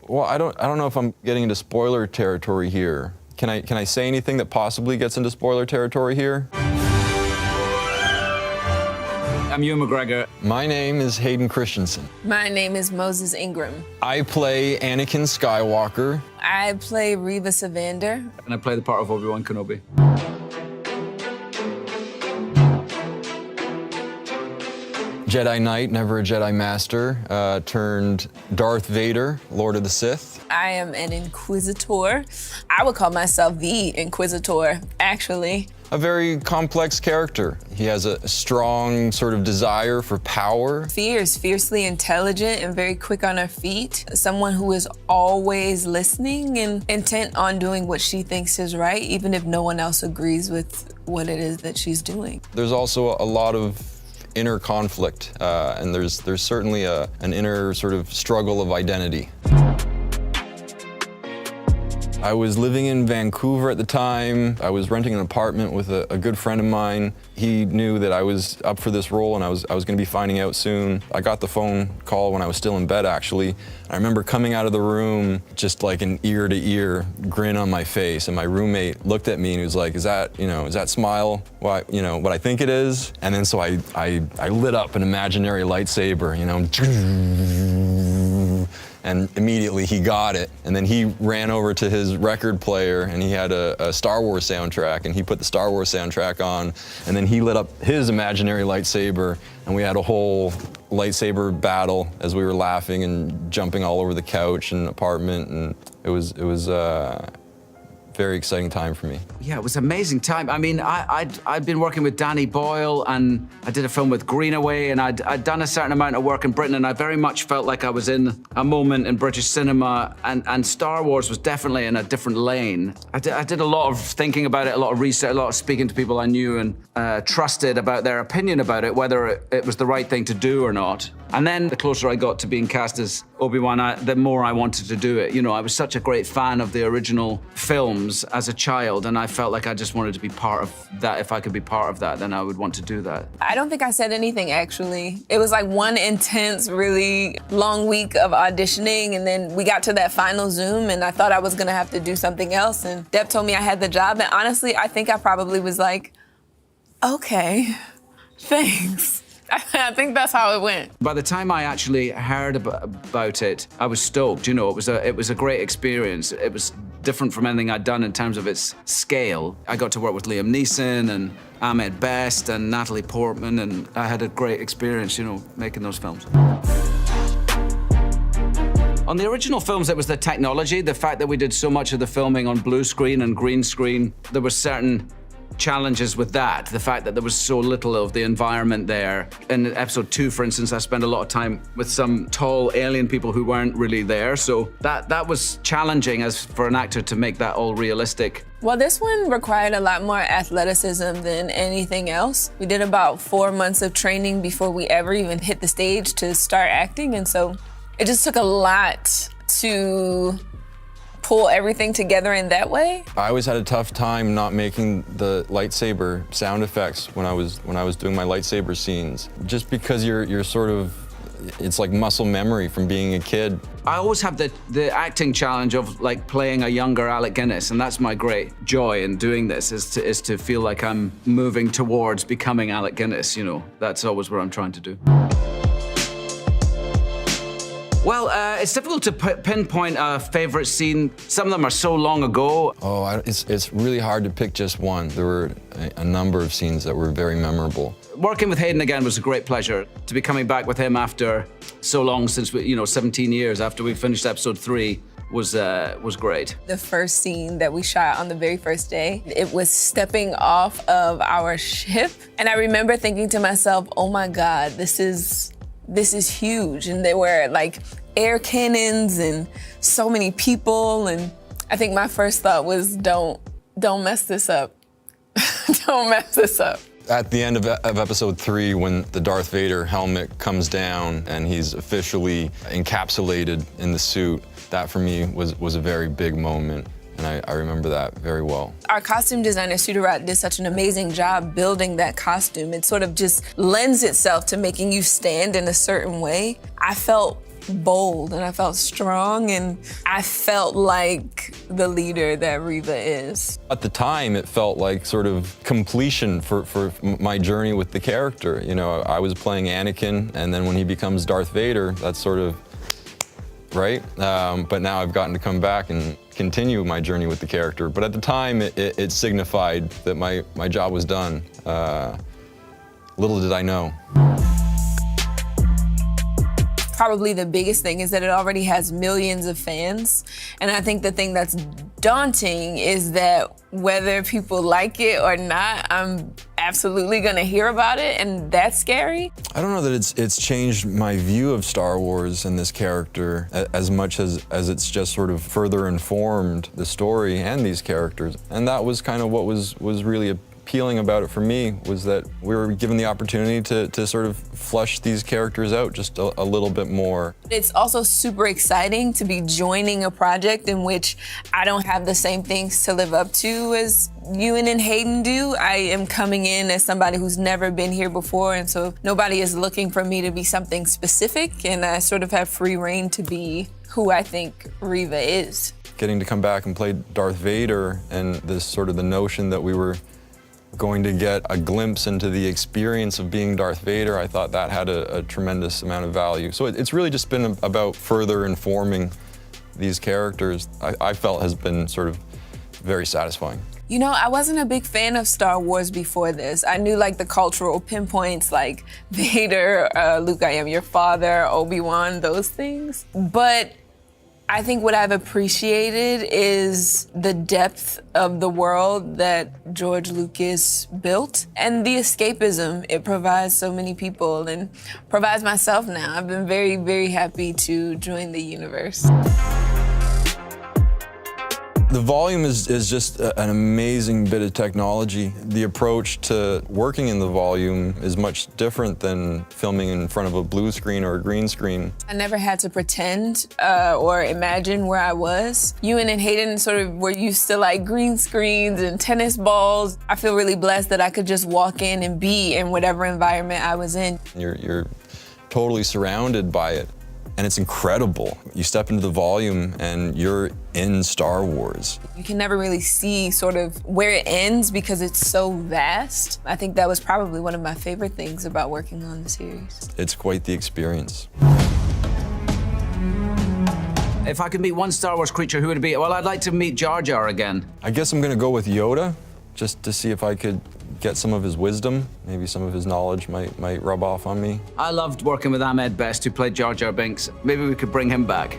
Well, I don't know if I'm getting into spoiler territory here. Can I say anything that possibly gets into spoiler territory here? I'm Ewan McGregor. My name is Hayden Christensen. My name is Moses Ingram. I play Anakin Skywalker. I play Reva Savander. And I play the part of Obi-Wan Kenobi. Jedi Knight, never a Jedi Master, turned Darth Vader, Lord of the Sith. I am an Inquisitor. I would call myself the Inquisitor, actually. A very complex character. He has a strong sort of desire for power. Fiercely intelligent and very quick on her feet. Someone who is always listening and intent on doing what she thinks is right, even if no one else agrees with what it is that she's doing. There's also a lot of inner conflict, and there's certainly an inner sort of struggle of identity. I was living in Vancouver at the time. I was renting an apartment with a good friend of mine. He knew that I was up for this role and I was gonna be finding out soon. I got the phone call when I was still in bed, actually. I remember coming out of the room, just like an ear to ear grin on my face, and my roommate looked at me and he was like, is that smile what I think it is? And then so I lit up an imaginary lightsaber, and immediately he got it. And then he ran over to his record player and he had a Star Wars soundtrack, and he put the Star Wars soundtrack on, and then he lit up his imaginary lightsaber, and we had a whole lightsaber battle as we were laughing and jumping all over the couch and apartment, and it was very exciting time for me. Yeah, it was an amazing time. I mean, I'd been working with Danny Boyle, and I did a film with Greenaway, and I'd done a certain amount of work in Britain, and I very much felt like I was in a moment in British cinema, and Star Wars was definitely in a different lane. I did a lot of thinking about it, a lot of research, a lot of speaking to people I knew and trusted about their opinion about it, whether it was the right thing to do or not. And then the closer I got to being cast as Obi-Wan, the more I wanted to do it. I was such a great fan of the original films as a child, and I felt like I just wanted to be part of that. If I could be part of that, then I would want to do that. I don't think I said anything, actually. It was like one intense, really long week of auditioning, and then we got to that final Zoom, and I thought I was gonna have to do something else, and Deb told me I had the job, and honestly, I think I probably was like, okay, thanks. I think that's how it went. By the time I actually heard about it, I was stoked. It was a great experience. It was different from anything I'd done in terms of its scale. I got to work with Liam Neeson and Ahmed Best and Natalie Portman, and I had a great experience, making those films. On the original films, it was the technology, the fact that we did so much of the filming on blue screen and green screen. There were certain challenges with that, the fact that there was so little of the environment there. In episode 2, for instance, I spent a lot of time with some tall alien people who weren't really there, so that was challenging as for an actor to make that all realistic. Well, this one required a lot more athleticism than anything else. We did about 4 months of training before we ever even hit the stage to start acting, and so it just took a lot to pull everything together in that way. I always had a tough time not making the lightsaber sound effects when I was doing my lightsaber scenes, just because you're sort of, it's like muscle memory from being a kid. I always have the acting challenge of like playing a younger Alec Guinness, and that's my great joy in doing this, is to feel like I'm moving towards becoming Alec Guinness. That's always what I'm trying to do. Well, it's difficult to pinpoint a favorite scene. Some of them are so long ago. Oh, it's really hard to pick just one. There were a number of scenes that were very memorable. Working with Hayden again was a great pleasure. To be coming back with him after so long, since 17 years after we finished episode 3, was great. The first scene that we shot on the very first day, it was stepping off of our ship, and I remember thinking to myself, oh my God, this is huge. And there were like air cannons and so many people. And I think my first thought was, don't mess this up. Don't mess this up. At the end of episode 3, when the Darth Vader helmet comes down and he's officially encapsulated in the suit, that for me was a very big moment. And I remember that very well. Our costume designer, Sudarat, did such an amazing job building that costume. It sort of just lends itself to making you stand in a certain way. I felt bold and I felt strong and I felt like the leader that Reva is. At the time, it felt like sort of completion for my journey with the character. You know, I was playing Anakin, and then when he becomes Darth Vader, that's sort of, right? But now I've gotten to come back and continue my journey with the character. But at the time, it signified that my job was done. Little did I know. Probably the biggest thing is that it already has millions of fans. And I think the thing that's daunting is that whether people like it or not, I'm absolutely gonna hear about it, and that's scary. I don't know that it's changed my view of Star Wars and this character as much as it's just sort of further informed the story and these characters. And that was kind of what was really appealing about it for me, was that we were given the opportunity to sort of flesh these characters out just a little bit more. It's also super exciting to be joining a project in which I don't have the same things to live up to as Ewan and Hayden do. I am coming in as somebody who's never been here before, and so nobody is looking for me to be something specific, and I sort of have free reign to be who I think Reva is. Getting to come back and play Darth Vader, and this sort of the notion that we were going to get a glimpse into the experience of being Darth Vader, I thought that had a tremendous amount of value. So it's really just been about further informing these characters. I felt has been sort of very satisfying. You know, I wasn't a big fan of Star Wars before this. I knew like the cultural pinpoints like Vader, Luke, I am your father, Obi-Wan, those things. But I think what I've appreciated is the depth of the world that George Lucas built and the escapism it provides so many people and provides myself now. I've been very, very happy to join the universe. The volume is just an amazing bit of technology. The approach to working in the volume is much different than filming in front of a blue screen or a green screen. I never had to pretend or imagine where I was. Ewan and Hayden sort of were used to like green screens and tennis balls. I feel really blessed that I could just walk in and be in whatever environment I was in. You're totally surrounded by it. And it's incredible. You step into the volume and you're in Star Wars. You can never really see sort of where it ends because it's so vast. I think that was probably one of my favorite things about working on the series. It's quite the experience. If I could meet one Star Wars creature, who would it be? Well, I'd like to meet Jar Jar again. I guess I'm gonna go with Yoda, just to see if I could get some of his wisdom. Maybe some of his knowledge might rub off on me. I loved working with Ahmed Best, who played Jar Jar Binks. Maybe we could bring him back.